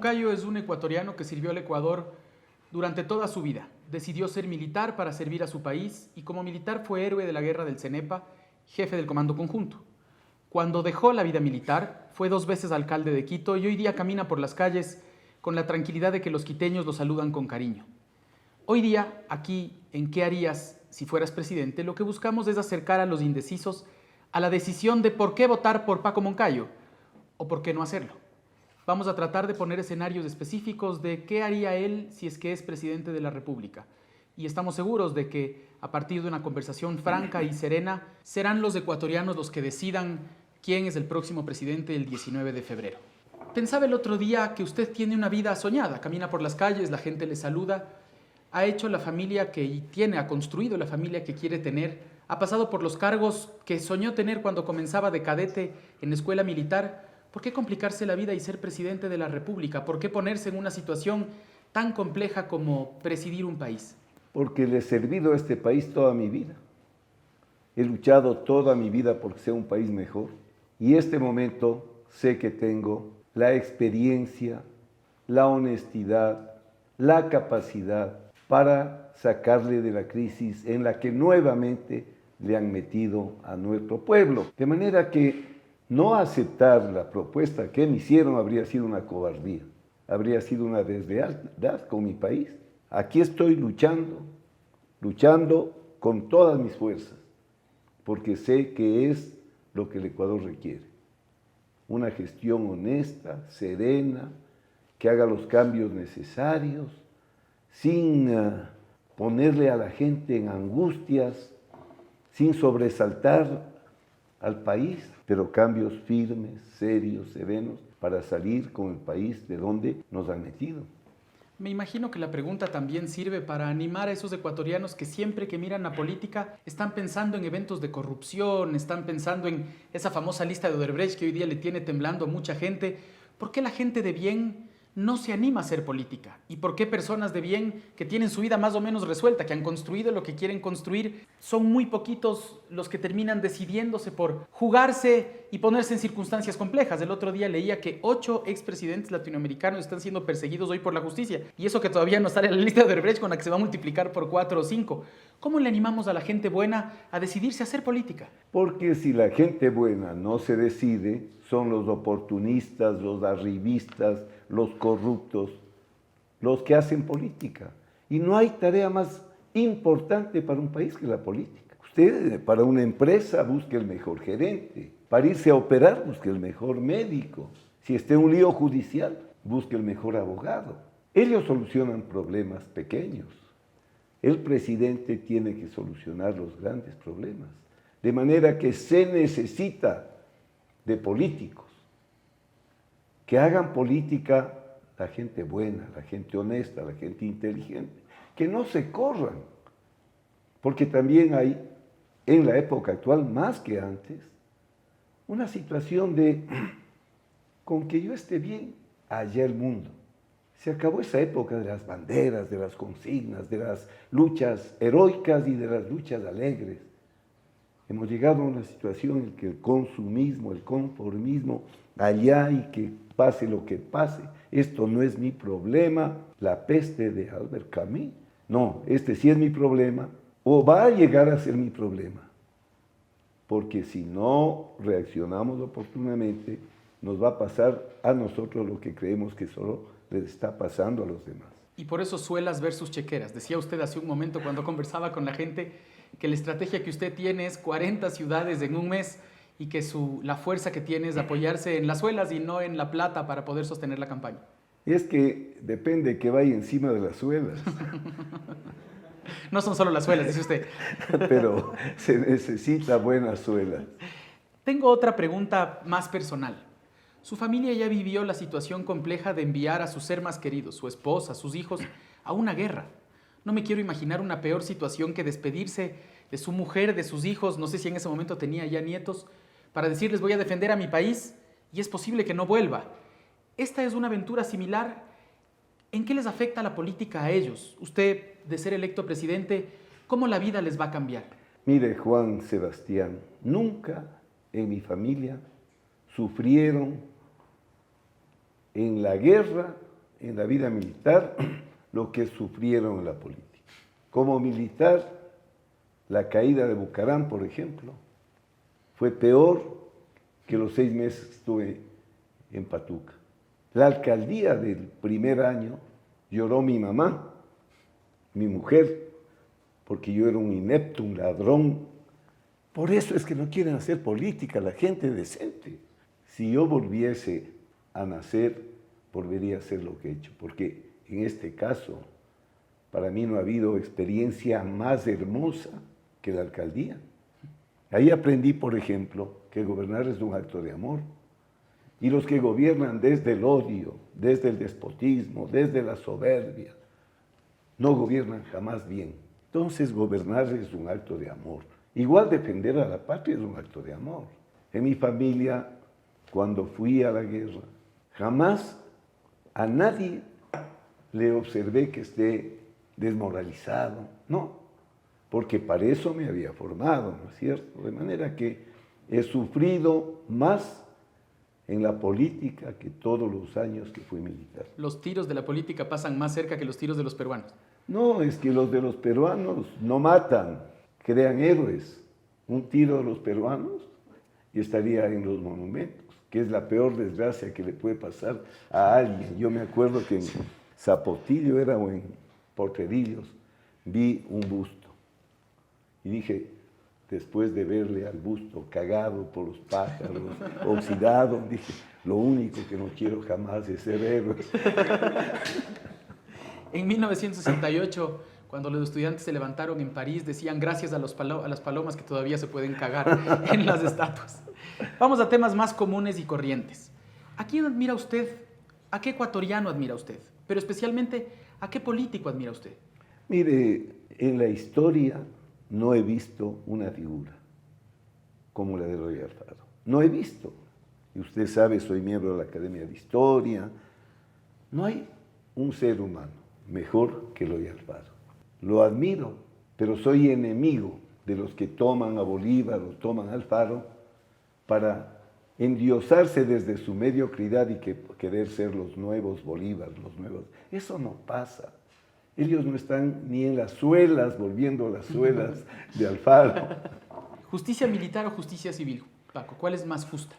Moncayo es un ecuatoriano que sirvió al Ecuador durante toda su vida. Decidió ser militar para servir a su país y como militar fue héroe de la guerra del Cenepa, jefe del Comando Conjunto. Cuando dejó la vida militar, fue 2 veces alcalde de Quito y hoy día camina por las calles con la tranquilidad de que los quiteños lo saludan con cariño. Hoy día, aquí, en ¿Qué harías si fueras presidente?, lo que buscamos es acercar a los indecisos a la decisión de por qué votar por Paco Moncayo o por qué no hacerlo. Vamos a tratar de poner escenarios específicos de qué haría él si es que es presidente de la República. Y estamos seguros de que a partir de una conversación franca y serena, serán los ecuatorianos los que decidan quién es el próximo presidente el 19 de febrero. Pensaba el otro día que usted tiene una vida soñada, camina por las calles, la gente le saluda, ha hecho la familia que tiene, ha construido la familia que quiere tener, ha pasado por los cargos que soñó tener cuando comenzaba de cadete en la escuela militar. ¿Por qué complicarse la vida y ser presidente de la República? ¿Por qué ponerse en una situación tan compleja como presidir un país? Porque le he servido a este país toda mi vida. He luchado toda mi vida por que sea un país mejor. Y este momento sé que tengo la experiencia, la honestidad, la capacidad para sacarle de la crisis en la que nuevamente le han metido a nuestro pueblo. De manera que no aceptar la propuesta que me hicieron habría sido una cobardía, habría sido una deslealtad con mi país. Aquí estoy luchando con todas mis fuerzas, porque sé que es lo que el Ecuador requiere. Una gestión honesta, serena, que haga los cambios necesarios, sin ponerle a la gente en angustias, sin sobresaltar al país, pero cambios firmes, serios, serenos, para salir con el país de donde nos han metido. Me imagino que la pregunta también sirve para animar a esos ecuatorianos que siempre que miran la política están pensando en eventos de corrupción, están pensando en esa famosa lista de Odebrecht que hoy día le tiene temblando a mucha gente. ¿Por qué la gente de bien no se anima a hacer política? ¿Y por qué personas de bien que tienen su vida más o menos resuelta, que han construido lo que quieren construir, son muy poquitos los que terminan decidiéndose por jugarse y ponerse en circunstancias complejas? El otro día leía que 8 expresidentes latinoamericanos están siendo perseguidos hoy por la justicia, y eso que todavía no sale en la lista de Odebrecht, con la que se va a multiplicar por 4 o 5. ¿Cómo le animamos a la gente buena a decidirse a hacer política? Porque si la gente buena no se decide, son los oportunistas, los arribistas, los corruptos, los que hacen política. Y no hay tarea más importante para un país que la política. Usted, para una empresa, busque el mejor gerente. Para irse a operar, busque el mejor médico. Si está en un lío judicial, busque el mejor abogado. Ellos solucionan problemas pequeños. El presidente tiene que solucionar los grandes problemas. De manera que se necesita de políticos que hagan política, la gente buena, la gente honesta, la gente inteligente, que no se corran, porque también hay, en la época actual, más que antes, una situación de, con que yo esté bien, allá el mundo. Se acabó esa época de las banderas, de las consignas, de las luchas heroicas y de las luchas alegres. Hemos llegado a una situación en que el consumismo, el conformismo, allá y que pase lo que pase, esto no es mi problema, la peste de Albert Camus. No, este sí es mi problema, o va a llegar a ser mi problema, porque si no reaccionamos oportunamente, nos va a pasar a nosotros lo que creemos que solo les está pasando a los demás. Y por eso suelas versus chequeras. Decía usted hace un momento cuando conversaba con la gente que la estrategia que usted tiene es 40 ciudades en un mes y que la fuerza que tiene es apoyarse en las suelas y no en la plata para poder sostener la campaña. Es que depende que vaya encima de las suelas. No son solo las suelas, dice usted. Pero se necesita buenas suelas. Tengo otra pregunta más personal. Su familia ya vivió la situación compleja de enviar a su ser más querido, su esposa, sus hijos, a una guerra. No me quiero imaginar una peor situación que despedirse de su mujer, de sus hijos, no sé si en ese momento tenía ya nietos, para decirles voy a defender a mi país y es posible que no vuelva. Esta es una aventura similar. ¿En qué les afecta la política a ellos? Usted, de ser electo presidente, ¿cómo la vida les va a cambiar? Mire, Juan Sebastián, nunca en mi familia sufrieron en la guerra en la vida militar lo que sufrieron en la política. Como militar, la caída de Bucaram, por ejemplo, fue peor que los 6 meses que estuve en Patuca. La alcaldía del primer año lloró mi mamá, mi mujer, porque yo era un inepto, un ladrón. Por eso es que no quieren hacer política la gente decente. Si yo volviese a nacer, volvería a hacer lo que he hecho, porque en este caso, para mí no ha habido experiencia más hermosa que la alcaldía. Ahí aprendí, por ejemplo, que gobernar es un acto de amor. Y los que gobiernan desde el odio, desde el despotismo, desde la soberbia, no gobiernan jamás bien. Entonces, gobernar es un acto de amor. Igual defender a la patria es un acto de amor. En mi familia, cuando fui a la guerra, jamás a nadie le observé que esté desmoralizado. No, porque para eso me había formado, ¿no es cierto? De manera que he sufrido más en la política que todos los años que fui militar. Los tiros de la política pasan más cerca que los tiros de los peruanos. No, es que los de los peruanos no matan, crean héroes. Un tiro de los peruanos y estaría en los monumentos, que es la peor desgracia que le puede pasar a alguien. Yo me acuerdo que en Zapotillo era o en Potrerillos, vi un busto y dije, después de verle al busto cagado por los pájaros, oxidado, dije, lo único que no quiero jamás es ser héroe. En 1968, cuando los estudiantes se levantaron en París, decían gracias a las palomas que todavía se pueden cagar en las estatuas. Vamos a temas más comunes y corrientes. ¿A quién admira usted? ¿A qué ecuatoriano admira usted? Pero especialmente, ¿a qué político admira usted? Mire, en la historia no he visto una figura como la de Eloy Alfaro. No he visto. Y usted sabe, soy miembro de la Academia de Historia. No hay un ser humano mejor que Eloy Alfaro. Lo admiro, pero soy enemigo de los que toman a Bolívar o toman a Alfaro para endiosarse desde su mediocridad y querer ser los nuevos Bolívar, los nuevos. Eso no pasa. Ellos no están ni en las suelas, volviendo a las suelas de Alfaro. ¿Justicia militar o justicia civil, Paco? ¿Cuál es más justa?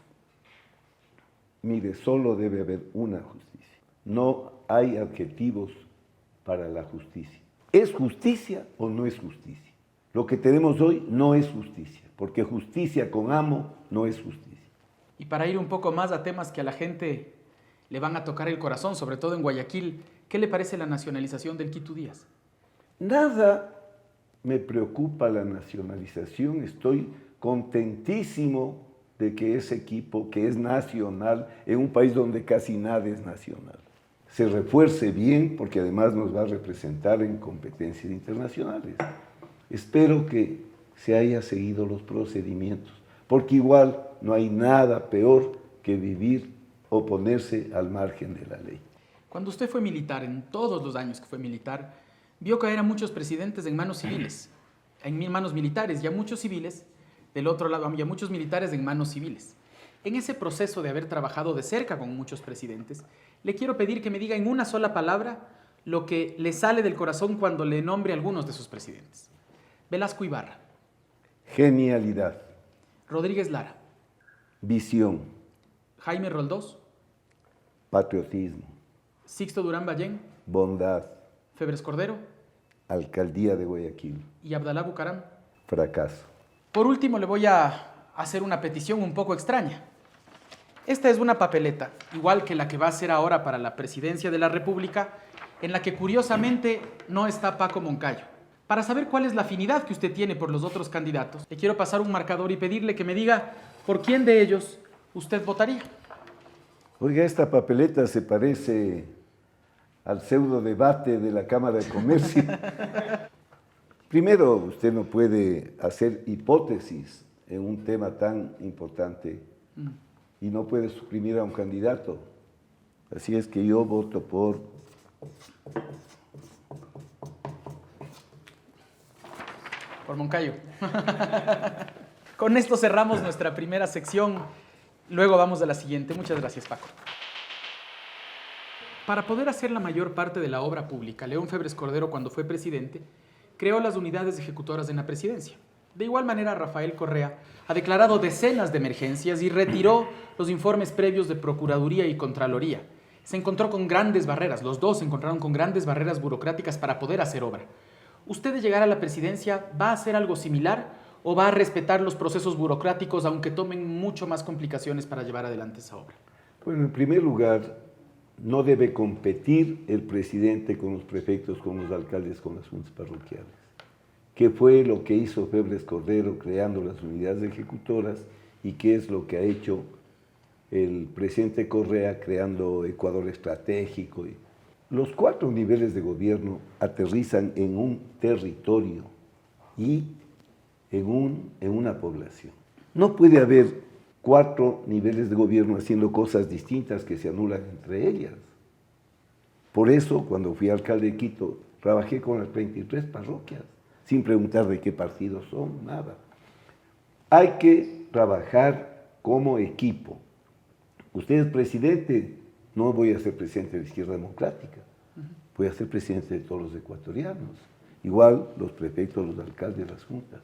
Mire, solo debe haber una justicia. No hay adjetivos para la justicia. ¿Es justicia o no es justicia? Lo que tenemos hoy no es justicia, porque justicia con amo no es justicia. Y para ir un poco más a temas que a la gente le van a tocar el corazón, sobre todo en Guayaquil, ¿qué le parece la nacionalización del Quito Díaz? Nada me preocupa la nacionalización, estoy contentísimo de que ese equipo, que es nacional, en un país donde casi nada es nacional, se refuerce bien, porque además nos va a representar en competencias internacionales. Espero que se haya seguido los procedimientos, porque igual no hay nada peor que vivir o ponerse al margen de la ley. Cuando usted fue militar, en todos los años que fue militar, vio caer a muchos presidentes en manos civiles, en manos militares, y a muchos civiles, del otro lado, y a muchos militares en manos civiles. En ese proceso de haber trabajado de cerca con muchos presidentes, le quiero pedir que me diga en una sola palabra lo que le sale del corazón cuando le nombre a algunos de sus presidentes. Velasco Ibarra. Genialidad. Rodríguez Lara. Visión. Jaime Roldós. Patriotismo. Sixto Durán Ballén. Bondad. Febres Cordero. Alcaldía de Guayaquil. Y Abdalá Bucaram. Fracaso. Por último, le voy a hacer una petición un poco extraña. Esta es una papeleta, igual que la que va a hacer ahora para la presidencia de la República, en la que curiosamente no está Paco Moncayo. Para saber cuál es la afinidad que usted tiene por los otros candidatos, le quiero pasar un marcador y pedirle que me diga por quién de ellos usted votaría. Oiga, esta papeleta se parece al pseudo debate de la Cámara de Comercio. Primero, usted no puede hacer hipótesis en un tema tan importante y no puede suprimir a un candidato. Así es que yo voto por Moncayo. Con esto cerramos nuestra primera sección. Luego vamos a la siguiente. Muchas gracias, Paco. Para poder hacer la mayor parte de la obra pública, León Febres Cordero, cuando fue presidente, creó las unidades ejecutoras en la presidencia. De igual manera, Rafael Correa ha declarado decenas de emergencias y retiró los informes previos de Procuraduría y Contraloría. Se encontró con grandes barreras, los dos se encontraron con grandes barreras burocráticas para poder hacer obra. ¿Usted de llegar a la presidencia va a hacer algo similar o va a respetar los procesos burocráticos aunque tomen mucho más complicaciones para llevar adelante esa obra? Bueno, en primer lugar, no debe competir el presidente con los prefectos, con los alcaldes, con las juntas parroquiales. ¿Qué fue lo que hizo Febres Cordero creando las unidades ejecutoras y qué es lo que ha hecho el presidente Correa creando Ecuador Estratégico? Los 4 niveles de gobierno aterrizan en un territorio y en una población. No puede haber 4 niveles de gobierno haciendo cosas distintas que se anulan entre ellas. Por eso, cuando fui alcalde de Quito, trabajé con las 33 parroquias, sin preguntar de qué partido son, nada. Hay que trabajar como equipo. Usted es presidente, no voy a ser presidente de la Izquierda Democrática, voy a ser presidente de todos los ecuatorianos, igual los prefectos, los alcaldes, las juntas.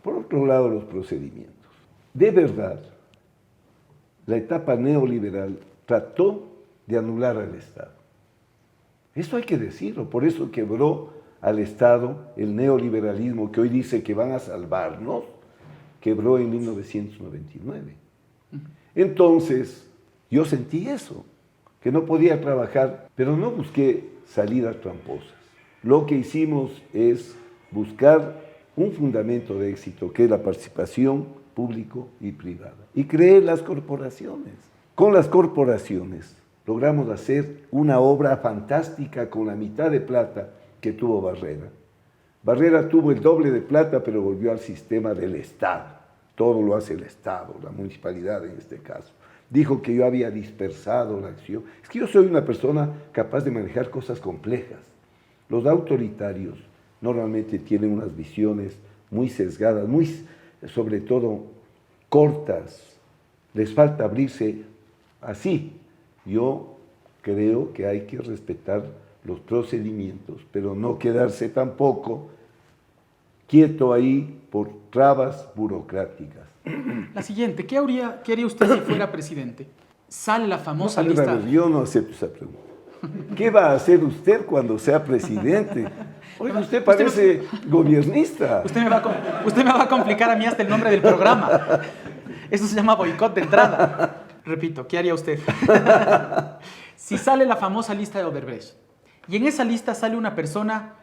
Por otro lado, los procedimientos. De verdad, la etapa neoliberal trató de anular al Estado. Eso hay que decirlo, por eso quebró al Estado el neoliberalismo que hoy dice que van a salvarnos, quebró en 1999. Entonces, yo sentí eso, que no podía trabajar, pero no busqué salidas tramposas. Lo que hicimos es buscar un fundamento de éxito, que es la participación público y privada. Y creé las corporaciones. Con las corporaciones logramos hacer una obra fantástica con la mitad de plata que tuvo Barrera. Barrera tuvo el doble de plata, pero volvió al sistema del Estado. Todo lo hace el Estado, la municipalidad en este caso. Dijo que yo había dispersado la acción. Es que yo soy una persona capaz de manejar cosas complejas. Los autoritarios normalmente tienen unas visiones muy sesgadas, muy, sobre todo, cortas. Les falta abrirse así. Yo creo que hay que respetar los procedimientos, pero no quedarse tampoco quieto ahí por trabas burocráticas. La siguiente, ¿qué haría usted si fuera presidente? Sale la famosa No, lista... yo no acepto esa pregunta. ¿Qué va a hacer usted cuando sea presidente? Oiga, usted parece gobiernista. Usted me va a complicar a mí hasta el nombre del programa. Eso se llama boicot de entrada. Repito, ¿qué haría usted? Si sale la famosa lista de Odebrecht y en esa lista sale una persona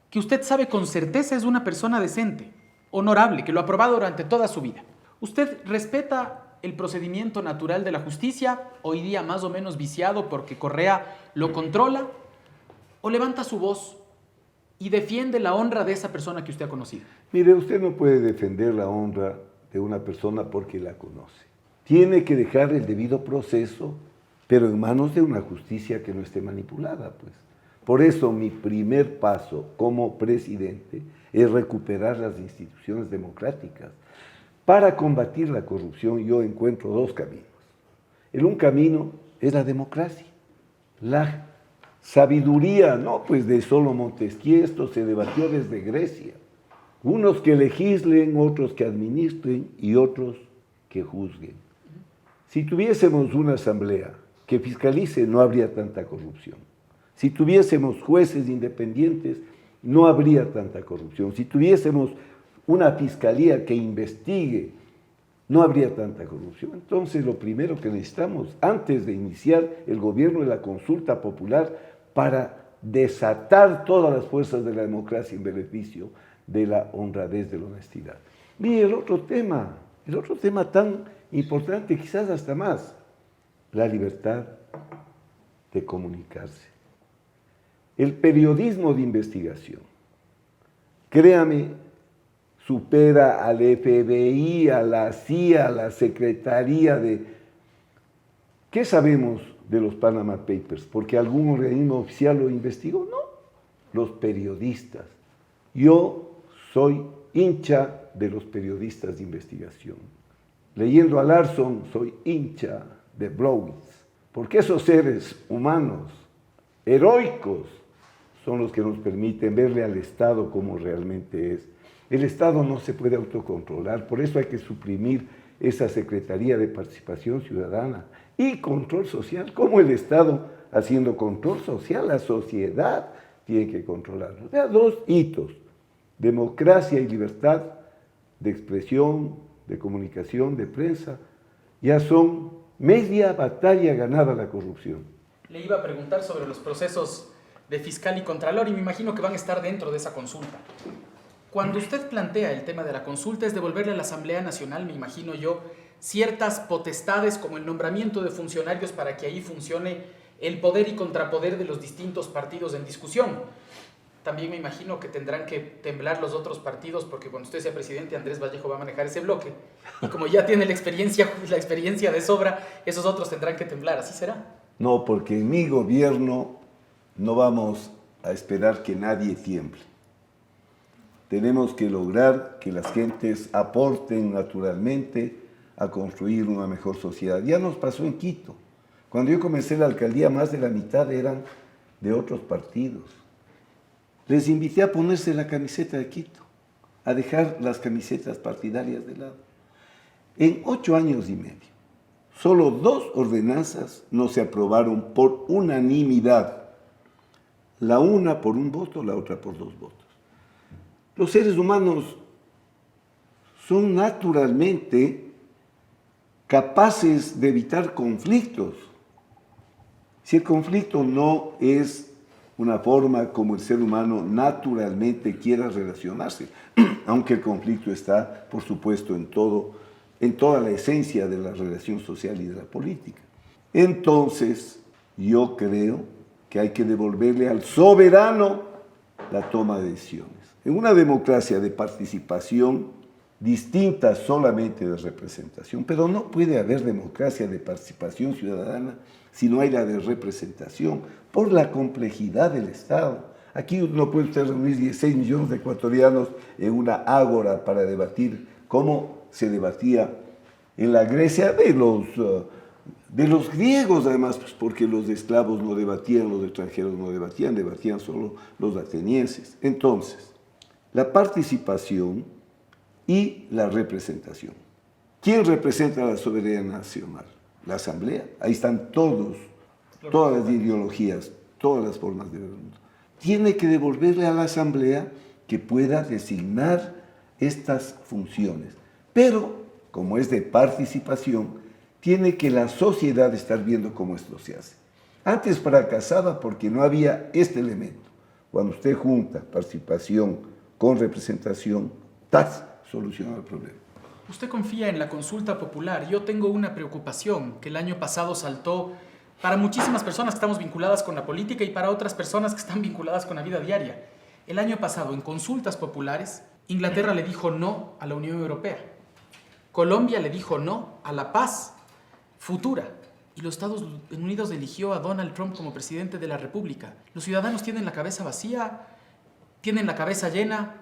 que usted sabe con certeza es una persona decente, honorable, que lo ha probado durante toda su vida, ¿usted respeta el procedimiento natural de la justicia, hoy día más o menos viciado porque Correa lo controla, o levanta su voz y defiende la honra de esa persona que usted ha conocido? Mire, usted no puede defender la honra de una persona porque la conoce. Tiene que dejar el debido proceso, pero en manos de una justicia que no esté manipulada, pues. Por eso mi primer paso como presidente es recuperar las instituciones democráticas. Para combatir la corrupción yo encuentro 2 caminos. Un camino es la democracia, la sabiduría, no pues de solo Montesquieu, esto se debatió desde Grecia. Unos que legislen, otros que administren y otros que juzguen. Si tuviésemos una asamblea que fiscalice, no habría tanta corrupción. Si tuviésemos jueces independientes, no habría tanta corrupción. Si tuviésemos una fiscalía que investigue, no habría tanta corrupción. Entonces, lo primero que necesitamos, antes de iniciar el gobierno, es la consulta popular para desatar todas las fuerzas de la democracia en beneficio de la honradez, de la honestidad. Mire, el otro tema tan importante, quizás hasta más, la libertad de comunicarse. El periodismo de investigación, créame, supera al FBI, a la CIA, a la Secretaría de... ¿Qué sabemos de los Panama Papers? ¿Porque algún organismo oficial lo investigó? No, los periodistas. Yo soy hincha de los periodistas de investigación. Leyendo a Larson, soy hincha de Blowitz. Porque esos seres humanos, heroicos, son los que nos permiten verle al Estado como realmente es. El Estado no se puede autocontrolar, por eso hay que suprimir esa Secretaría de Participación Ciudadana y Control Social. ¿Cómo el Estado haciendo control social? La sociedad tiene que controlarlo. O sea, dos hitos: democracia y libertad de expresión, de comunicación, de prensa. Ya son media batalla ganada la corrupción. Le iba a preguntar sobre los procesos de fiscal y contralor y me imagino que van a estar dentro de esa consulta. Cuando usted plantea el tema de la consulta es devolverle a la Asamblea Nacional, me imagino yo, ciertas potestades como el nombramiento de funcionarios para que ahí funcione el poder y contrapoder de los distintos partidos en discusión. También me imagino que tendrán que temblar los otros partidos porque cuando usted sea presidente, Andrés Vallejo va a manejar ese bloque. Y como ya tiene la experiencia de sobra, esos otros tendrán que temblar. ¿Así será? No, porque en mi gobierno no vamos a esperar que nadie tiemble. Tenemos que lograr que las gentes aporten naturalmente a construir una mejor sociedad. Ya nos pasó en Quito. Cuando yo comencé la alcaldía, más de la mitad eran de otros partidos. Les invité a ponerse la camiseta de Quito, a dejar las camisetas partidarias de lado. En 8 años y medio, solo 2 ordenanzas no se aprobaron por unanimidad. La una por un voto, la otra por 2 votos. Los seres humanos son naturalmente capaces de evitar conflictos. Si el conflicto no es una forma como el ser humano naturalmente quiera relacionarse, aunque el conflicto está, por supuesto, en toda la esencia de la relación social y de la política. Entonces, yo creo que hay que devolverle al soberano la toma de decisiones. En una democracia de participación distinta solamente de representación, pero no puede haber democracia de participación ciudadana si no hay la de representación, por la complejidad del Estado. Aquí no puede usted reunir 16 millones de ecuatorianos en una ágora para debatir cómo se debatía en la Grecia de los griegos, además, pues porque los esclavos no debatían, los extranjeros no debatían, debatían solo los atenienses. Entonces, la participación y la representación. ¿Quién representa a la soberanía nacional? La Asamblea. Ahí están todas las ideologías, todas las formas de ver el mundo. Tiene que devolverle a la Asamblea que pueda designar estas funciones. Pero, como es de participación, tiene que la sociedad estar viendo cómo esto se hace. Antes fracasaba porque no había este elemento. Cuando usted junta participación con representación, soluciona el problema. Usted confía en la consulta popular. Yo tengo una preocupación que el año pasado saltó para muchísimas personas que estamos vinculadas con la política y para otras personas que están vinculadas con la vida diaria. El año pasado, en consultas populares, Inglaterra le dijo no a la Unión Europea. Colombia le dijo no a la paz futura. Y los Estados Unidos eligió a Donald Trump como presidente de la República. Los ciudadanos tienen la cabeza vacía, tienen la cabeza llena.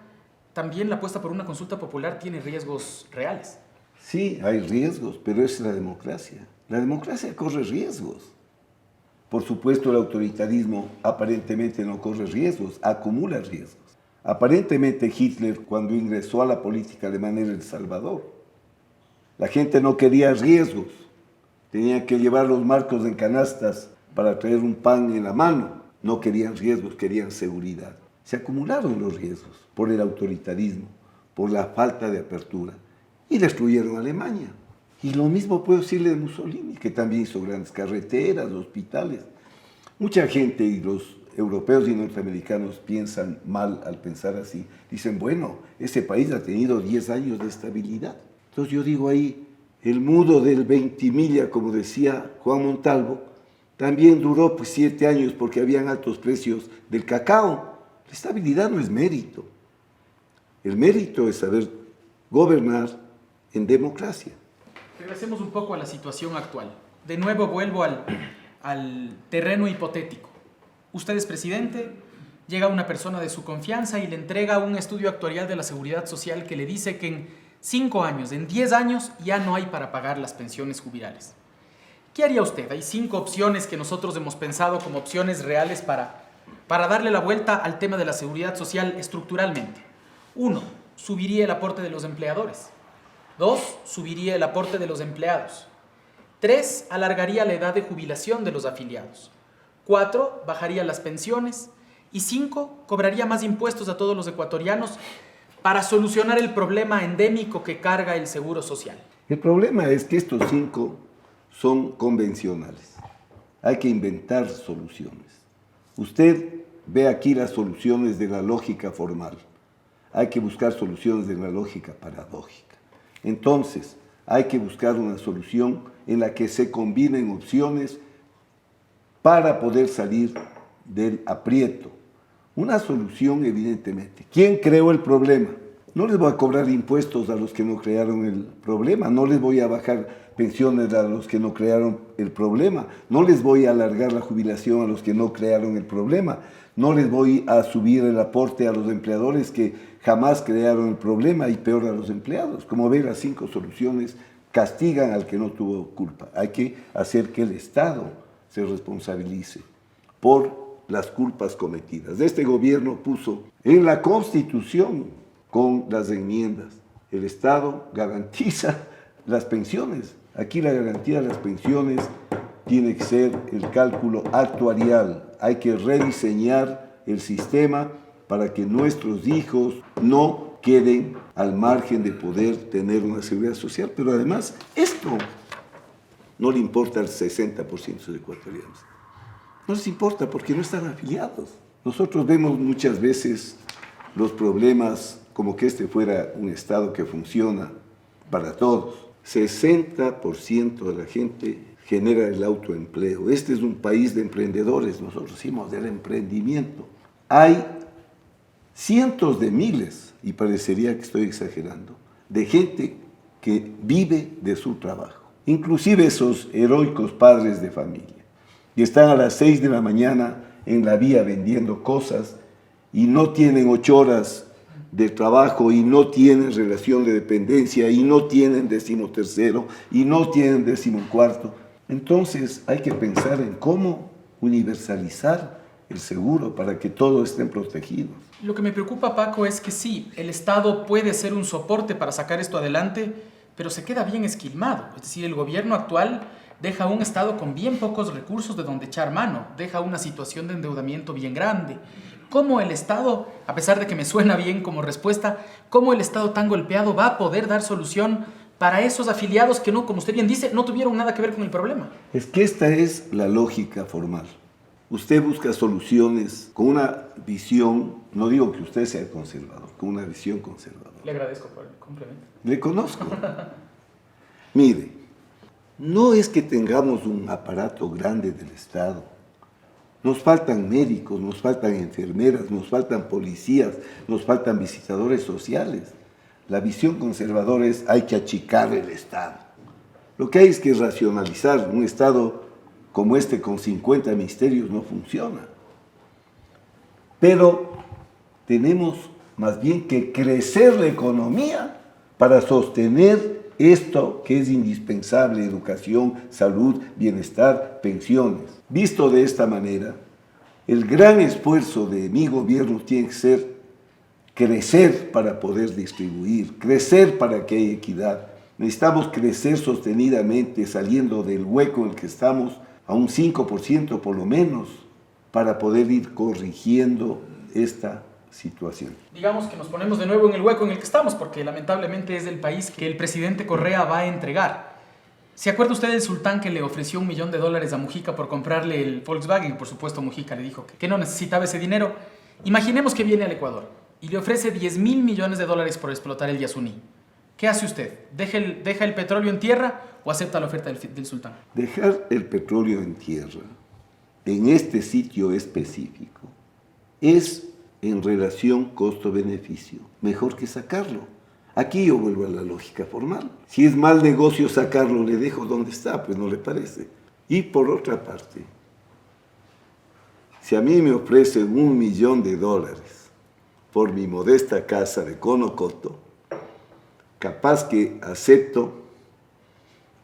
También la apuesta por una consulta popular tiene riesgos reales. Sí, hay riesgos, pero es la democracia. La democracia corre riesgos. Por supuesto, el autoritarismo aparentemente no corre riesgos, acumula riesgos. Aparentemente Hitler, cuando ingresó a la política alemana, era El Salvador. La gente no quería riesgos. Tenía que llevar los marcos en canastas para traer un pan en la mano. No querían riesgos, querían seguridad. Se acumularon los riesgos por el autoritarismo, por la falta de apertura, y destruyeron Alemania. Y lo mismo puedo decirle de Mussolini, que también hizo grandes carreteras, hospitales. Mucha gente, y los europeos y norteamericanos piensan mal al pensar así. Dicen, bueno, ese país ha tenido 10 años de estabilidad. Entonces yo digo ahí, el mudo del Ventimiglia, como decía Juan Montalvo, también duró 7 años porque habían altos precios del cacao. La estabilidad no es mérito. El mérito es saber gobernar en democracia. Regresemos un poco a la situación actual. De nuevo vuelvo al terreno hipotético. Usted es presidente, llega una persona de su confianza y le entrega un estudio actuarial de la Seguridad Social que le dice que en 5 años, en 10 años, ya no hay para pagar las pensiones jubilares. ¿Qué haría usted? Hay 5 opciones que nosotros hemos pensado como opciones reales para darle la vuelta al tema de la seguridad social estructuralmente. 1. Subiría el aporte de los empleadores. 2. Subiría el aporte de los empleados. 3. Alargaría la edad de jubilación de los afiliados. 4. Bajaría las pensiones. Y 5. Cobraría más impuestos a todos los ecuatorianos para solucionar el problema endémico que carga el seguro social. El problema es que estos 5 son convencionales. Hay que inventar soluciones. Usted ve aquí las soluciones de la lógica formal. Hay que buscar soluciones de la lógica paradójica. Entonces, hay que buscar una solución en la que se combinen opciones para poder salir del aprieto. Una solución, evidentemente. ¿Quién creó el problema? No les voy a cobrar impuestos a los que no crearon el problema, no les voy a bajar pensiones a los que no crearon el problema, no les voy a alargar la jubilación a los que no crearon el problema, no les voy a subir el aporte a los empleadores que jamás crearon el problema y peor a los empleados. Como ven, las 5 soluciones castigan al que no tuvo culpa. Hay que hacer que el Estado se responsabilice por las culpas cometidas. Este gobierno puso en la Constitución, con las enmiendas, el Estado garantiza las pensiones. Aquí la garantía de las pensiones tiene que ser el cálculo actuarial. Hay que rediseñar el sistema para que nuestros hijos no queden al margen de poder tener una seguridad social. Pero además, esto no le importa al 60% de ecuatorianos. No les importa porque no están afiliados. Nosotros vemos muchas veces los problemas como que este fuera un Estado que funciona para todos. 60% de la gente genera el autoempleo. Este es un país de emprendedores, nosotros decimos del emprendimiento. Hay cientos de miles, y parecería que estoy exagerando, de gente que vive de su trabajo. Inclusive esos heroicos padres de familia, que están a las 6 de la mañana en la vía vendiendo cosas y no tienen 8 horas de trabajo y no tienen relación de dependencia y no tienen 13º y no tienen 14º. Entonces hay que pensar en cómo universalizar el seguro para que todos estén protegidos. Lo que me preocupa, Paco, es que sí, el Estado puede ser un soporte para sacar esto adelante, pero se queda bien esquilmado. Es decir, el gobierno actual deja un Estado con bien pocos recursos de donde echar mano, deja una situación de endeudamiento bien grande. ¿Cómo el Estado, a pesar de que me suena bien como respuesta, cómo el Estado tan golpeado va a poder dar solución para esos afiliados que no, como usted bien dice, no tuvieron nada que ver con el problema? Es que esta es la lógica formal. Usted busca soluciones con una visión, no digo que usted sea conservador, con una visión conservadora. Le agradezco por el complemento. Le conozco. Mire, no es que tengamos un aparato grande del Estado. Nos faltan médicos, nos faltan enfermeras, nos faltan policías, nos faltan visitadores sociales. La visión conservadora es hay que achicar el Estado. Lo que hay es que racionalizar. Un Estado como este con 50 ministerios no funciona. Pero tenemos más bien que crecer la economía para sostener esto que es indispensable: educación, salud, bienestar, pensiones. Visto de esta manera, el gran esfuerzo de mi gobierno tiene que ser crecer para poder distribuir, crecer para que haya equidad. Necesitamos crecer sostenidamente, saliendo del hueco en el que estamos a un 5% por lo menos, para poder ir corrigiendo esta situación. Digamos que nos ponemos de nuevo en el hueco en el que estamos, porque lamentablemente es el país que el presidente Correa va a entregar. ¿Se acuerda usted del sultán que le ofreció $1 millón a Mujica por comprarle el Volkswagen? Por supuesto, Mujica le dijo que no necesitaba ese dinero. Imaginemos que viene al Ecuador y le ofrece $10.000 millones por explotar el Yasuní. ¿Qué hace usted? ¿Deja el petróleo en tierra o acepta la oferta del sultán? Dejar el petróleo en tierra, en este sitio específico, es en relación costo-beneficio mejor que sacarlo. Aquí yo vuelvo a la lógica formal. Si es mal negocio sacarlo, le dejo donde está, pues no le parece. Y por otra parte, si a mí me ofrecen $1 millón por mi modesta casa de Conocoto, capaz que acepto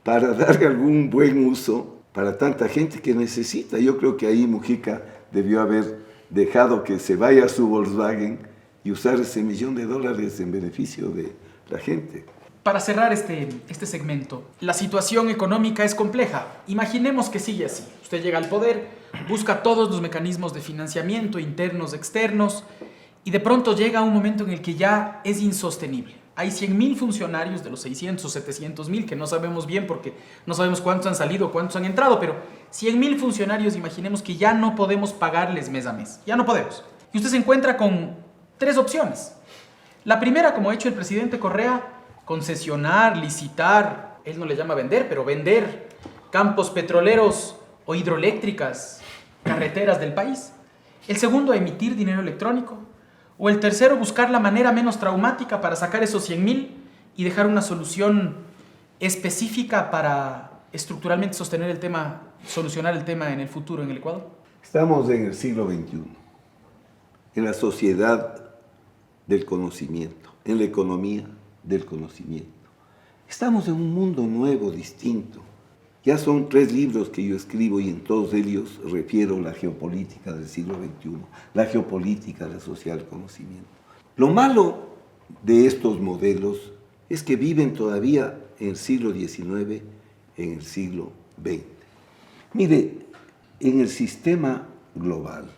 para darle algún buen uso para tanta gente que necesita. Yo creo que ahí Mujica debió haber dejado que se vaya a su Volkswagen y usar ese $1.000.000 en beneficio de la gente. Para cerrar este segmento, la situación económica es compleja. Imaginemos que sigue así. Usted llega al poder, busca todos los mecanismos de financiamiento, internos, externos, y de pronto llega un momento en el que ya es insostenible. Hay 100.000 funcionarios de los 600 o 700.000, que no sabemos bien porque no sabemos cuántos han salido, cuántos han entrado, pero 100.000 funcionarios, imaginemos que ya no podemos pagarles mes a mes. Ya no podemos. Y usted se encuentra con 3 opciones. La primera, como ha hecho el presidente Correa, concesionar, licitar, él no le llama vender, pero vender campos petroleros o hidroeléctricas, carreteras del país. El segundo, emitir dinero electrónico. O el tercero, buscar la manera menos traumática para sacar esos 100.000 y dejar una solución específica para estructuralmente sostener el tema, solucionar el tema en el futuro en el Ecuador. Estamos en el siglo XXI, en la sociedad del conocimiento, en la economía del conocimiento. Estamos en un mundo nuevo, distinto. Ya son 3 libros que yo escribo y en todos ellos refiero la geopolítica del siglo XXI, la geopolítica de la sociedad del conocimiento. Lo malo de estos modelos es que viven todavía en el siglo XIX, en el siglo XX. Mire, en el sistema global,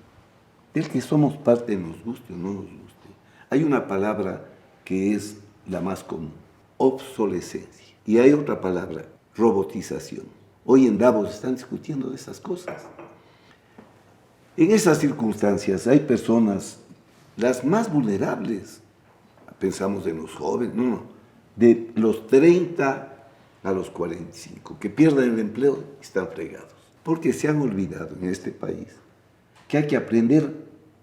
del que somos parte, nos guste o no nos guste, hay una palabra que es la más común, obsolescencia. Y hay otra palabra, robotización. Hoy en Davos están discutiendo de esas cosas. En esas circunstancias hay personas, las más vulnerables, pensamos en los jóvenes, de los 30 a los 45, que pierden el empleo y están fregados. Porque se han olvidado en este país que hay que aprender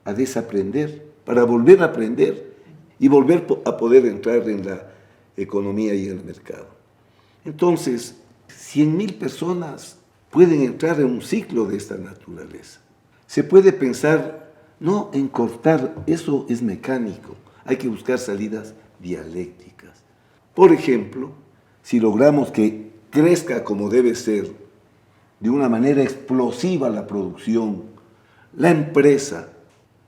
a desaprender para volver a aprender y volver a poder entrar en la economía y en el mercado. Entonces, 100.000 personas pueden entrar en un ciclo de esta naturaleza. Se puede pensar, no en cortar, eso es mecánico, hay que buscar salidas dialécticas. Por ejemplo, si logramos que crezca como debe ser, de una manera explosiva la producción, la empresa,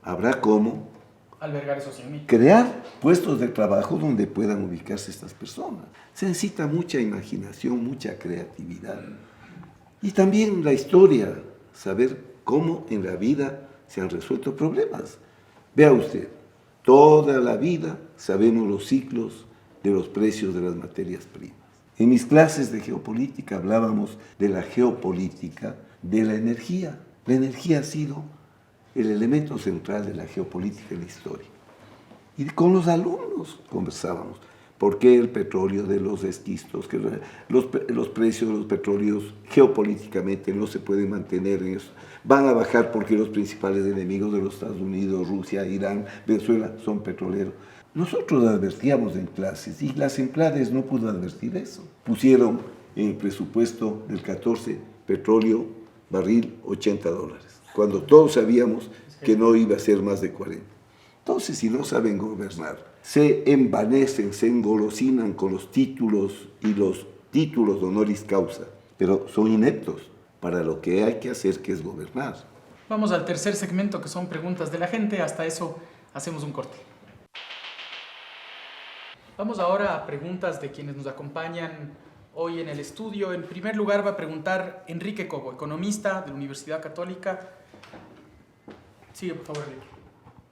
habrá cómo albergar esos 100.000. Crear puestos de trabajo donde puedan ubicarse estas personas. Se necesita mucha imaginación, mucha creatividad. Y también la historia, saber cómo en la vida se han resuelto problemas. Vea usted, toda la vida sabemos los ciclos de los precios de las materias primas. En mis clases de geopolítica hablábamos de la geopolítica de la energía. La energía ha sido el elemento central de la geopolítica en la historia. Y con los alumnos conversábamos. ¿Por qué el petróleo de los esquistos? Que los precios de los petróleos geopolíticamente no se pueden mantener en eso. Van a bajar porque los principales enemigos de los Estados Unidos, Rusia, Irán, Venezuela, son petroleros. Nosotros advertíamos en clases y las empleadas no pudo advertir eso. Pusieron en el presupuesto del 14 petróleo barril $80. Cuando todos sabíamos que no iba a ser más de 40. Entonces, si no saben gobernar, se envanecen, se engolosinan con los títulos y los títulos honoris causa, pero son ineptos para lo que hay que hacer, que es gobernar. Vamos al tercer segmento, que son preguntas de la gente. Hasta eso hacemos un corte. Vamos ahora a preguntas de quienes nos acompañan hoy en el estudio. En primer lugar va a preguntar Enrique Cobo, economista de la Universidad Católica. Sigue, por favor, Enrique.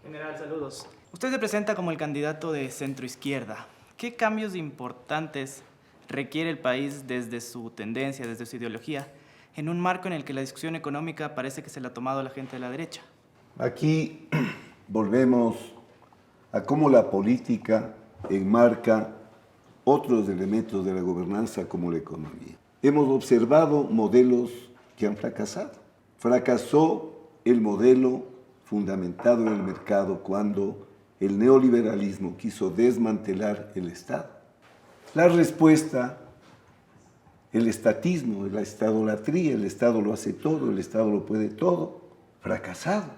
General, saludos. Usted se presenta como el candidato de centroizquierda. ¿Qué cambios importantes requiere el país desde su tendencia, desde su ideología, en un marco en el que la discusión económica parece que se la ha tomado la gente de la derecha? Aquí volvemos a cómo la política enmarca otros elementos de la gobernanza como la economía. Hemos observado modelos que han fracasado. Fracasó el modelo fundamentado en el mercado cuando el neoliberalismo quiso desmantelar el Estado. La respuesta, el estatismo, la estadolatría, el Estado lo hace todo, el Estado lo puede todo, fracasado.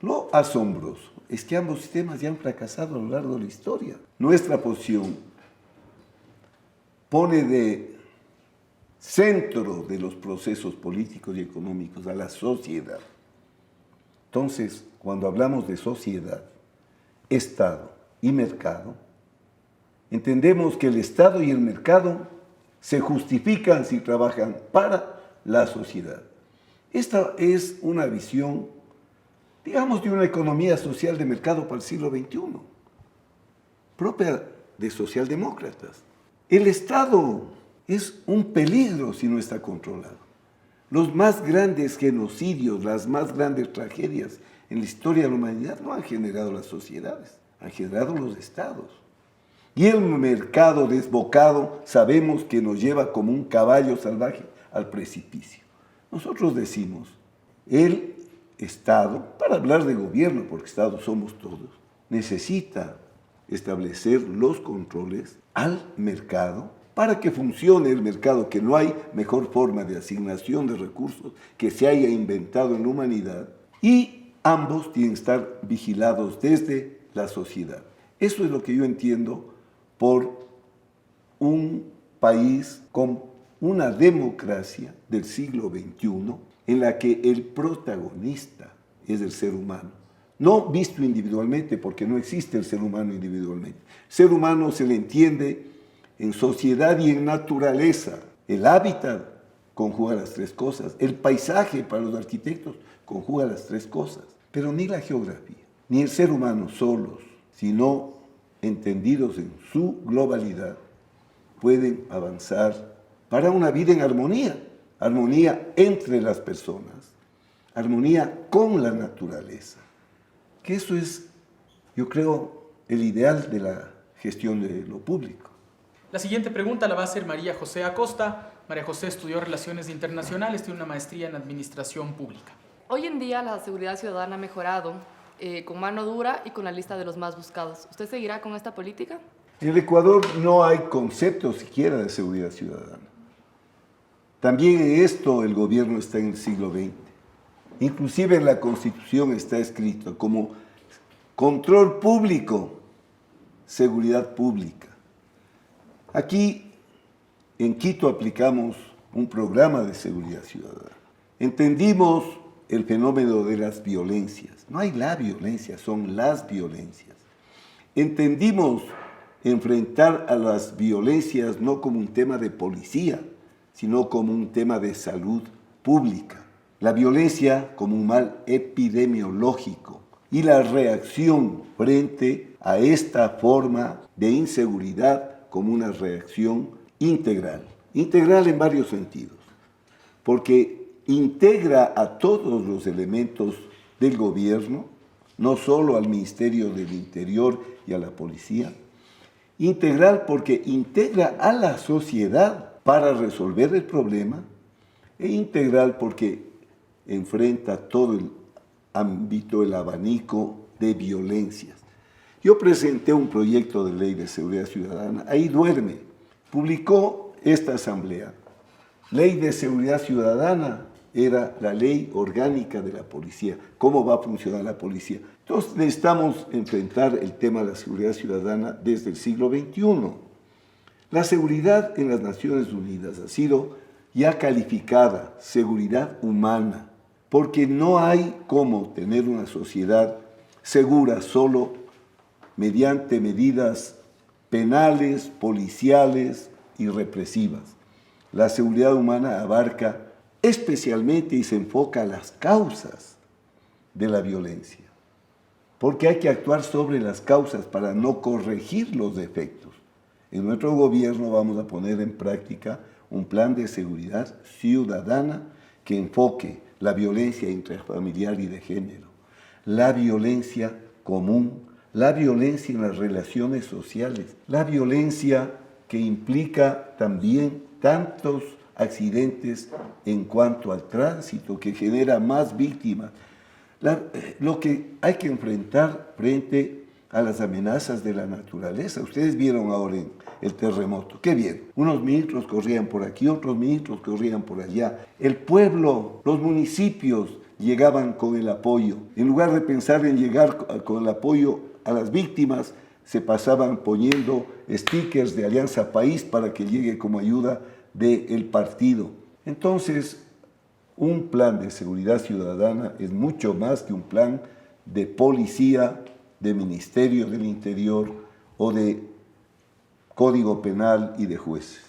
Lo asombroso es que ambos sistemas ya han fracasado a lo largo de la historia. Nuestra posición pone de centro de los procesos políticos y económicos, a la sociedad. Entonces, cuando hablamos de sociedad, Estado y mercado, entendemos que el Estado y el mercado se justifican si trabajan para la sociedad. Esta es una visión, digamos, de una economía social de mercado para el siglo XXI, propia de socialdemócratas. El Estado es un peligro si no está controlado. Los más grandes genocidios, las más grandes tragedias en la historia de la humanidad no han generado las sociedades, han generado los estados. Y el mercado desbocado sabemos que nos lleva como un caballo salvaje al precipicio. Nosotros decimos, el Estado, para hablar de gobierno, porque Estado somos todos, necesita establecer los controles al mercado para que funcione el mercado, que no hay mejor forma de asignación de recursos que se haya inventado en la humanidad, y ambos tienen que estar vigilados desde la sociedad. Eso es lo que yo entiendo por un país con una democracia del siglo XXI en la que el protagonista es el ser humano. No visto individualmente, porque no existe el ser humano individualmente. Ser humano se le entiende en sociedad y en naturaleza. El hábitat conjuga las tres cosas. El paisaje para los arquitectos conjuga las tres cosas. Pero ni la geografía, ni el ser humano solos, sino entendidos en su globalidad, pueden avanzar para una vida en armonía. Armonía entre las personas, armonía con la naturaleza. Que eso es, yo creo, el ideal de la gestión de lo público. La siguiente pregunta la va a hacer María José Acosta. María José estudió Relaciones Internacionales, tiene una maestría en Administración Pública. Hoy en día la seguridad ciudadana ha mejorado con mano dura y con la lista de los más buscados. ¿Usted seguirá con esta política? En el Ecuador no hay concepto siquiera de seguridad ciudadana. También en esto el gobierno está en el siglo XX. Inclusive en la Constitución está escrito como control público, seguridad pública. Aquí en Quito aplicamos un programa de seguridad ciudadana. Entendimos el fenómeno de las violencias. No hay la violencia, son las violencias. Entendimos enfrentar a las violencias no como un tema de policía, sino como un tema de salud pública. La violencia como un mal epidemiológico y la reacción frente a esta forma de inseguridad como una reacción integral. Integral en varios sentidos, porque integra a todos los elementos del gobierno, no solo al Ministerio del Interior y a la policía. Integral porque integra a la sociedad para resolver el problema, e integral porque enfrenta todo el ámbito, el abanico de violencias. Yo presenté un proyecto de ley de seguridad ciudadana, ahí duerme, publicó esta asamblea. Ley de seguridad ciudadana era la ley orgánica de la policía, cómo va a funcionar la policía. Entonces necesitamos enfrentar el tema de la seguridad ciudadana desde el siglo XXI. La seguridad en las Naciones Unidas ha sido ya calificada seguridad humana, porque no hay cómo tener una sociedad segura solo mediante medidas penales, policiales y represivas. La seguridad humana abarca especialmente y se enfoca a las causas de la violencia, porque hay que actuar sobre las causas para no corregir los defectos. En nuestro gobierno vamos a poner en práctica un plan de seguridad ciudadana que enfoque la violencia intrafamiliar y de género, la violencia común, la violencia en las relaciones sociales, la violencia que implica también tantos accidentes en cuanto al tránsito, que genera más víctimas. Lo que hay que enfrentar frente a las amenazas de la naturaleza. Ustedes vieron ahora en el terremoto. ¿Qué vieron? Unos ministros corrían por aquí, otros ministros corrían por allá. El pueblo, los municipios llegaban con el apoyo. En lugar de pensar en llegar con el apoyo a las víctimas, se pasaban poniendo stickers de Alianza País para que llegue como ayuda del partido. Entonces, un plan de seguridad ciudadana es mucho más que un plan de policía, de Ministerio del Interior o de Código Penal y de jueces.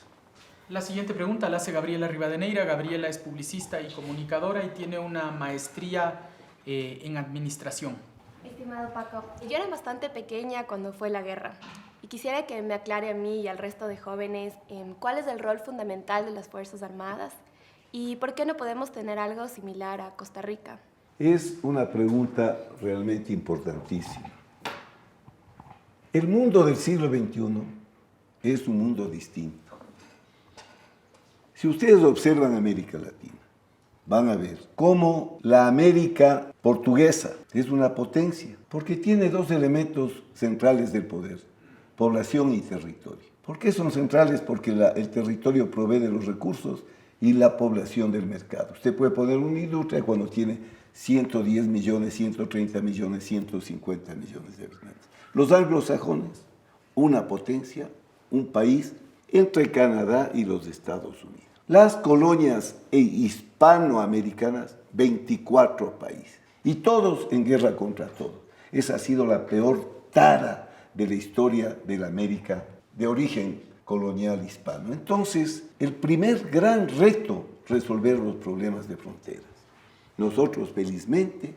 La siguiente pregunta la hace Gabriela Rivadeneira. Gabriela es publicista y comunicadora y tiene una maestría en administración. Estimado Paco, yo era bastante pequeña cuando fue la guerra y quisiera que me aclare a mí y al resto de jóvenes cuál es el rol fundamental de las Fuerzas Armadas y por qué no podemos tener algo similar a Costa Rica. Es una pregunta realmente importantísima. El mundo del siglo XXI es un mundo distinto. Si ustedes observan América Latina, van a ver cómo la América portuguesa es una potencia, porque tiene dos elementos centrales del poder, población y territorio. ¿Por qué son centrales? Porque el territorio provee de los recursos y la población del mercado. Usted puede poner una industria cuando tiene 110 millones, 130 millones, 150 millones de habitantes. Los anglosajones, una potencia, un país entre Canadá y los Estados Unidos. Las colonias hispanoamericanas, 24 países. Y todos en guerra contra todos. Esa ha sido la peor tara de la historia de la América de origen colonial hispano. Entonces, el primer gran reto, resolver los problemas de fronteras. Nosotros, felizmente,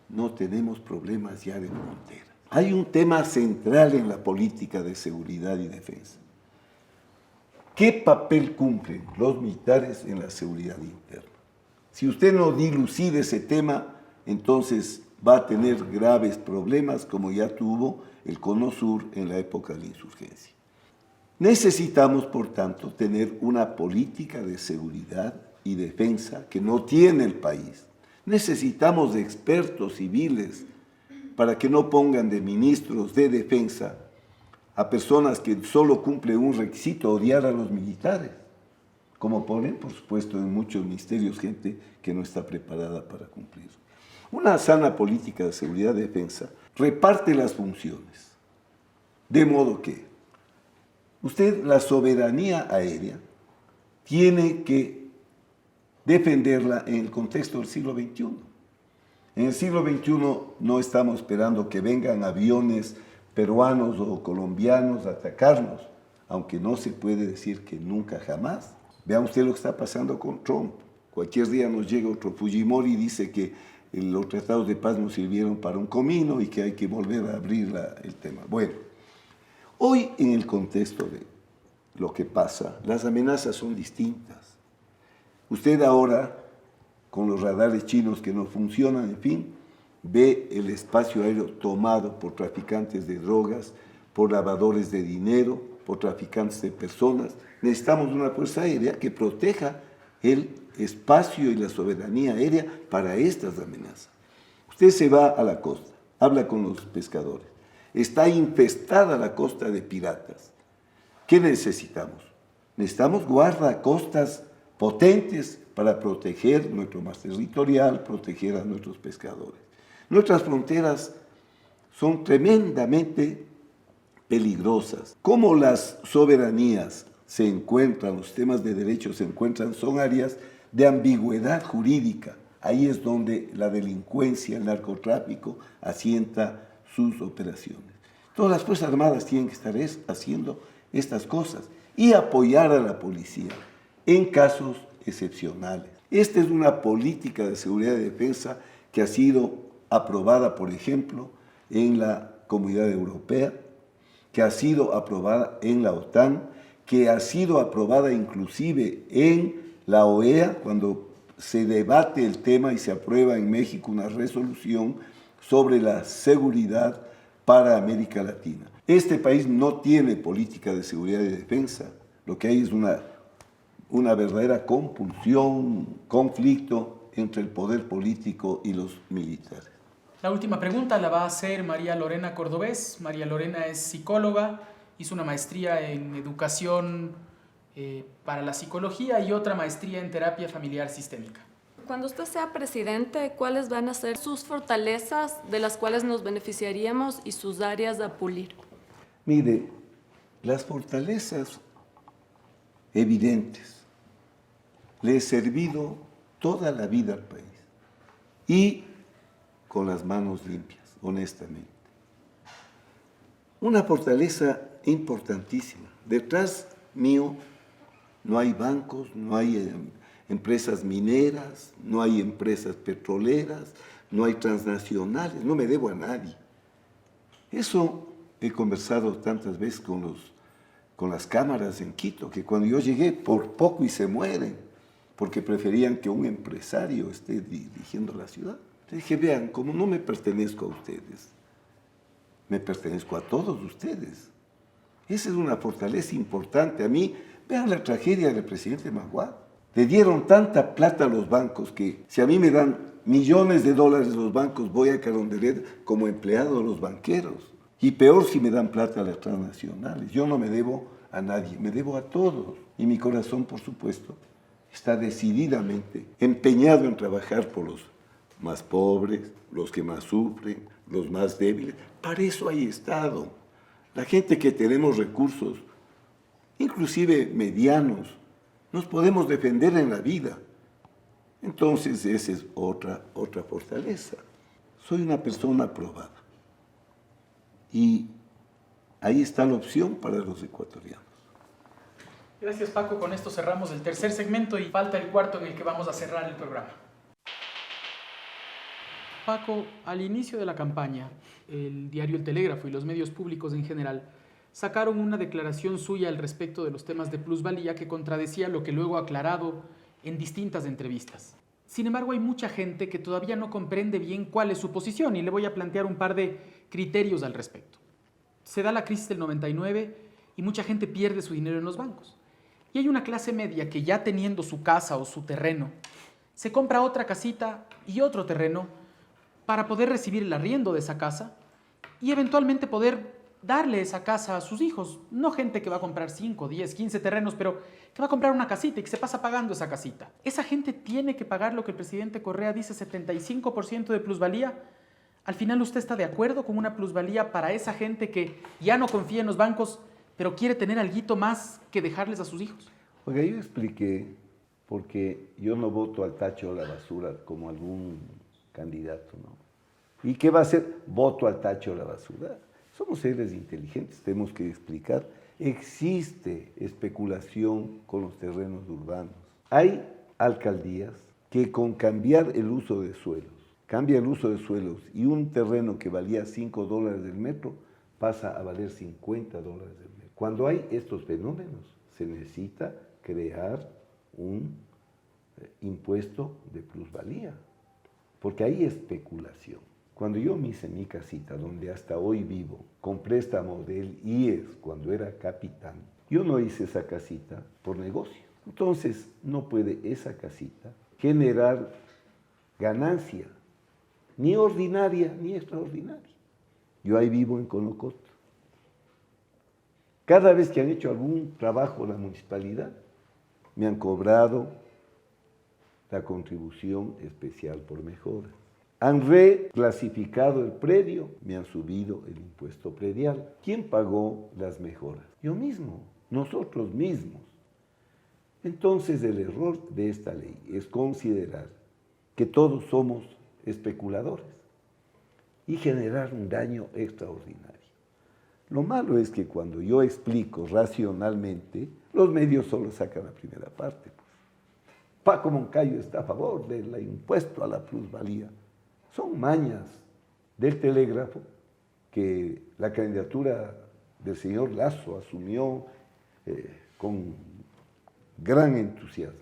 no tenemos problemas ya de fronteras. Hay un tema central en la política de seguridad y defensa. ¿Qué papel cumplen los militares en la seguridad interna? Si usted no dilucida ese tema, entonces va a tener graves problemas como ya tuvo el Cono Sur en la época de la insurgencia. Necesitamos, por tanto, tener una política de seguridad y defensa que no tiene el país. Necesitamos de expertos civiles para que no pongan de ministros de defensa a personas que solo cumplen un requisito, odiar a los militares, como ponen, por supuesto, en muchos ministerios gente que no está preparada para cumplir. Una sana política de seguridad y defensa reparte las funciones, de modo que usted la soberanía aérea tiene que defenderla en el contexto del siglo XXI. En el siglo XXI no estamos esperando que vengan aviones peruanos o colombianos a atacarnos, aunque no se puede decir que nunca jamás. Vean usted lo que está pasando con Trump. Cualquier día nos llega otro Fujimori y dice que los tratados de paz nos sirvieron para un comino y que hay que volver a abrir el tema. Bueno, hoy en el contexto de lo que pasa, las amenazas son distintas. Usted ahora, con los radares chinos que no funcionan, en fin, ve el espacio aéreo tomado por traficantes de drogas, por lavadores de dinero, por traficantes de personas. Necesitamos una fuerza aérea que proteja el espacio y la soberanía aérea para estas amenazas. Usted se va a la costa, habla con los pescadores. Está infestada la costa de piratas. ¿Qué necesitamos? Necesitamos guardacostas potentes para proteger nuestro mar territorial, proteger a nuestros pescadores. Nuestras fronteras son tremendamente peligrosas. Cómo las soberanías se encuentran, los temas de derechos se encuentran, son áreas de ambigüedad jurídica. Ahí es donde la delincuencia, el narcotráfico asienta sus operaciones. Todas las Fuerzas Armadas tienen que estar haciendo estas cosas y apoyar a la policía en casos excepcionales. Esta es una política de seguridad y defensa que ha sido aprobada, por ejemplo, en la Comunidad Europea, que ha sido aprobada en la OTAN, que ha sido aprobada inclusive en la OEA, cuando se debate el tema y se aprueba en México una resolución sobre la seguridad para América Latina. Este país no tiene política de seguridad y defensa, lo que hay es una verdadera compulsión, conflicto entre el poder político y los militares. La última pregunta la va a hacer María Lorena Cordobés. María Lorena es psicóloga, hizo una maestría en educación para la psicología y otra maestría en terapia familiar sistémica. Cuando usted sea presidente, ¿cuáles van a ser sus fortalezas de las cuales nos beneficiaríamos y sus áreas a pulir? Mire, las fortalezas evidentes le he servido toda la vida al país y con las manos limpias, honestamente. Una fortaleza importantísima. Detrás mío no hay bancos, no hay empresas mineras, no hay empresas petroleras, no hay transnacionales, no me debo a nadie. Eso he conversado tantas veces con las cámaras en Quito, que cuando yo llegué por poco y se mueren, porque preferían que un empresario esté dirigiendo la ciudad. Entonces dije, vean, como no me pertenezco a ustedes, me pertenezco a todos ustedes. Esa es una fortaleza importante. A mí, vean la tragedia del presidente Magua. Le dieron tanta plata a los bancos que si a mí me dan millones de dólares los bancos, voy a Carondelet como empleado de los banqueros. Y peor si me dan plata a las transnacionales. Yo no me debo a nadie, me debo a todos. Y mi corazón, por supuesto, está decididamente empeñado en trabajar por los más pobres, los que más sufren, los más débiles. Para eso hay Estado. La gente que tenemos recursos, inclusive medianos, nos podemos defender en la vida. Entonces, esa es otra fortaleza. Soy una persona aprobada. Y ahí está la opción para los ecuatorianos. Gracias, Paco. Con esto cerramos el tercer segmento y falta el cuarto en el que vamos a cerrar el programa. Paco, al inicio de la campaña, el diario El Telégrafo y los medios públicos en general sacaron una declaración suya al respecto de los temas de plusvalía que contradecía lo que luego ha aclarado en distintas entrevistas. Sin embargo, hay mucha gente que todavía no comprende bien cuál es su posición y le voy a plantear un par de criterios al respecto. Se da la crisis del 99 y mucha gente pierde su dinero en los bancos. Y hay una clase media que ya teniendo su casa o su terreno, se compra otra casita y otro terreno para poder recibir el arriendo de esa casa y eventualmente poder darle esa casa a sus hijos. No gente que va a comprar 5, 10, 15 terrenos, pero que va a comprar una casita y que se pasa pagando esa casita. Esa gente tiene que pagar lo que el presidente Correa dice, 75% de plusvalía. Al final, ¿usted está de acuerdo con una plusvalía para esa gente que ya no confía en los bancos, pero quiere tener alguito más que dejarles a sus hijos? Oiga, yo expliqué porque yo no voto al tacho o a la basura como algún candidato, ¿no? ¿Y qué va a hacer? Voto al tacho o a la basura. Somos seres inteligentes, tenemos que explicar. Existe especulación con los terrenos urbanos. Hay alcaldías que con cambiar el uso de suelos, cambia el uso de suelos y un terreno que valía $5 del metro pasa a valer $50 del metro. Cuando hay estos fenómenos, se necesita crear un impuesto de plusvalía, porque hay especulación. Cuando yo me hice mi casita, donde hasta hoy vivo, con préstamo del IES cuando era capitán, yo no hice esa casita por negocio. Entonces, no puede esa casita generar ganancia, ni ordinaria ni extraordinaria. Yo ahí vivo en Conocoto. Cada vez que han hecho algún trabajo la municipalidad, me han cobrado la contribución especial por mejora. Han reclasificado el predio, me han subido el impuesto predial. ¿Quién pagó las mejoras? Yo mismo, nosotros mismos. Entonces el error de esta ley es considerar que todos somos especuladores y generar un daño extraordinario. Lo malo es que cuando yo explico racionalmente, los medios solo sacan la primera parte. Paco Moncayo está a favor del impuesto a la plusvalía. Son mañas del Telégrafo que la candidatura del señor Lasso asumió con gran entusiasmo.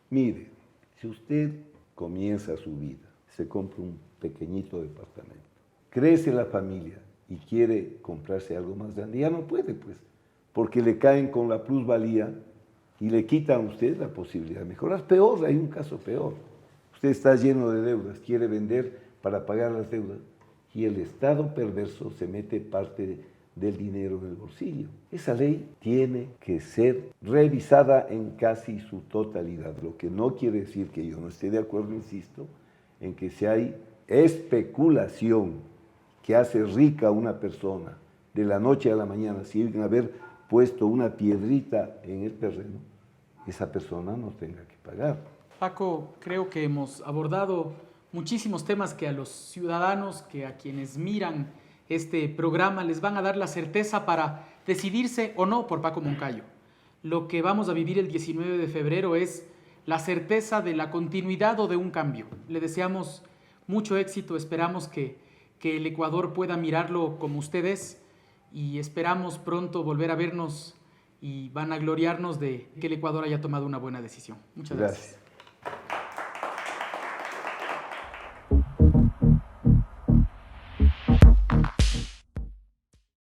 Mire, si usted comienza su vida, se compra un pequeñito departamento, crece la familia y quiere comprarse algo más grande, ya no puede, pues, porque le caen con la plusvalía y le quitan a usted la posibilidad de mejorar. Peor, hay un caso peor. Usted está lleno de deudas, quiere vender para pagar las deudas y el Estado perverso se mete parte del dinero en el bolsillo. Esa ley tiene que ser revisada en casi su totalidad, lo que no quiere decir que yo no esté de acuerdo, insisto, en que si hay especulación que hace rica a una persona de la noche a la mañana sin haber puesto una piedrita en el terreno, esa persona nos tenga que pagar. Paco, creo que hemos abordado muchísimos temas que a los ciudadanos, que a quienes miran este programa les van a dar la certeza para decidirse o no por Paco Moncayo. Lo que vamos a vivir el 19 de febrero es la certeza de la continuidad o de un cambio. Le deseamos mucho éxito, esperamos que el Ecuador pueda mirarlo como usted es y esperamos pronto volver a vernos y van a gloriarnos de que el Ecuador haya tomado una buena decisión. Muchas gracias.